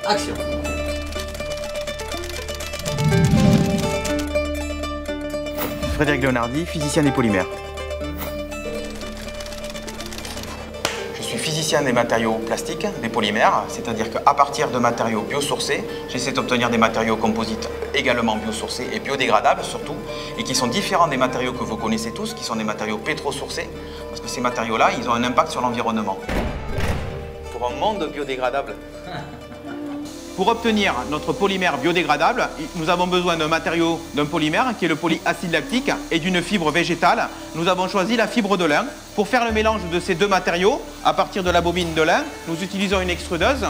Action. Frédéric Leonardi, physicien des polymères. Je suis physicien des matériaux plastiques, des polymères, c'est-à-dire qu'à partir de matériaux biosourcés, j'essaie d'obtenir des matériaux composites également biosourcés et biodégradables surtout, et qui sont différents des matériaux que vous connaissez tous, qui sont des matériaux pétrosourcés, parce que ces matériaux-là, ils ont un impact sur l'environnement. Pour un monde biodégradable, pour obtenir notre polymère biodégradable, nous avons besoin d'un matériau, d'un polymère qui est le polyacide lactique et d'une fibre végétale. Nous avons choisi la fibre de lin. Pour faire le mélange de ces deux matériaux, à partir de la bobine de lin, nous utilisons une extrudeuse.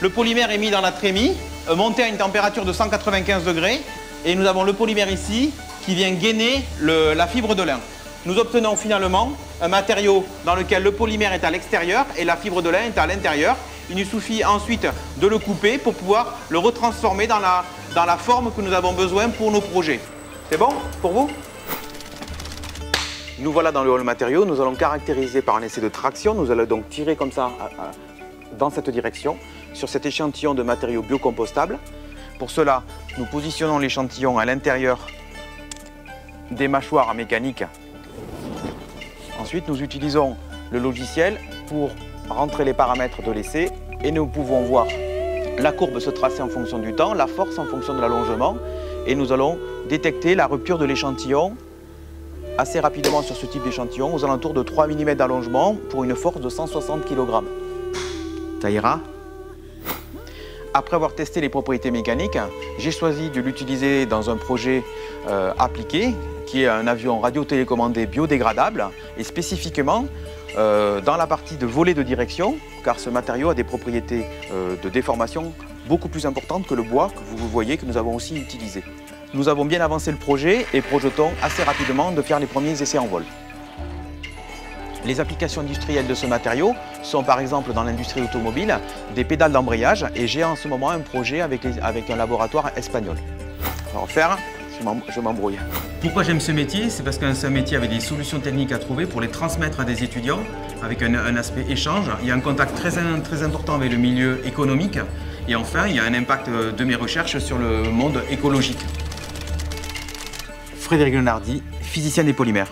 Le polymère est mis dans la trémie, monté à une température de 195 degrés. Et nous avons le polymère ici qui vient gainer la fibre de lin. Nous obtenons finalement un matériau dans lequel le polymère est à l'extérieur et la fibre de lin est à l'intérieur. Il nous suffit ensuite de le couper pour pouvoir le retransformer dans la forme que nous avons besoin pour nos projets. C'est bon pour vous? Nous voilà dans le hall matériaux. Nous allons caractériser par un essai de traction. Nous allons donc tirer comme ça dans cette direction sur cet échantillon de matériaux biocompostables. Pour cela, nous positionnons l'échantillon à l'intérieur des mâchoires mécaniques. Ensuite, nous utilisons le logiciel pour rentrer les paramètres de l'essai et nous pouvons voir la courbe se tracer en fonction du temps, la force en fonction de l'allongement et nous allons détecter la rupture de l'échantillon assez rapidement sur ce type d'échantillon aux alentours de 3 mm d'allongement pour une force de 160 kg. Ça ira? Après avoir testé les propriétés mécaniques, j'ai choisi de l'utiliser dans un projet appliqué qui est un avion radio-télécommandé biodégradable et spécifiquement dans la partie de volet de direction, car ce matériau a des propriétés de déformation beaucoup plus importantes que le bois que vous voyez que nous avons aussi utilisé. Nous avons bien avancé le projet et projetons assez rapidement de faire les premiers essais en vol. Les applications industrielles de ce matériau sont par exemple dans l'industrie automobile des pédales d'embrayage et j'ai en ce moment un projet avec un laboratoire espagnol. On va en faire. Je m'embrouille. Pourquoi j'aime ce métier? C'est parce que c'est un métier avec des solutions techniques à trouver pour les transmettre à des étudiants, avec un aspect échange. Il y a un contact très important avec le milieu économique. Et enfin, il y a un impact de mes recherches sur le monde écologique. Frédéric Leonardi, physicien des polymères.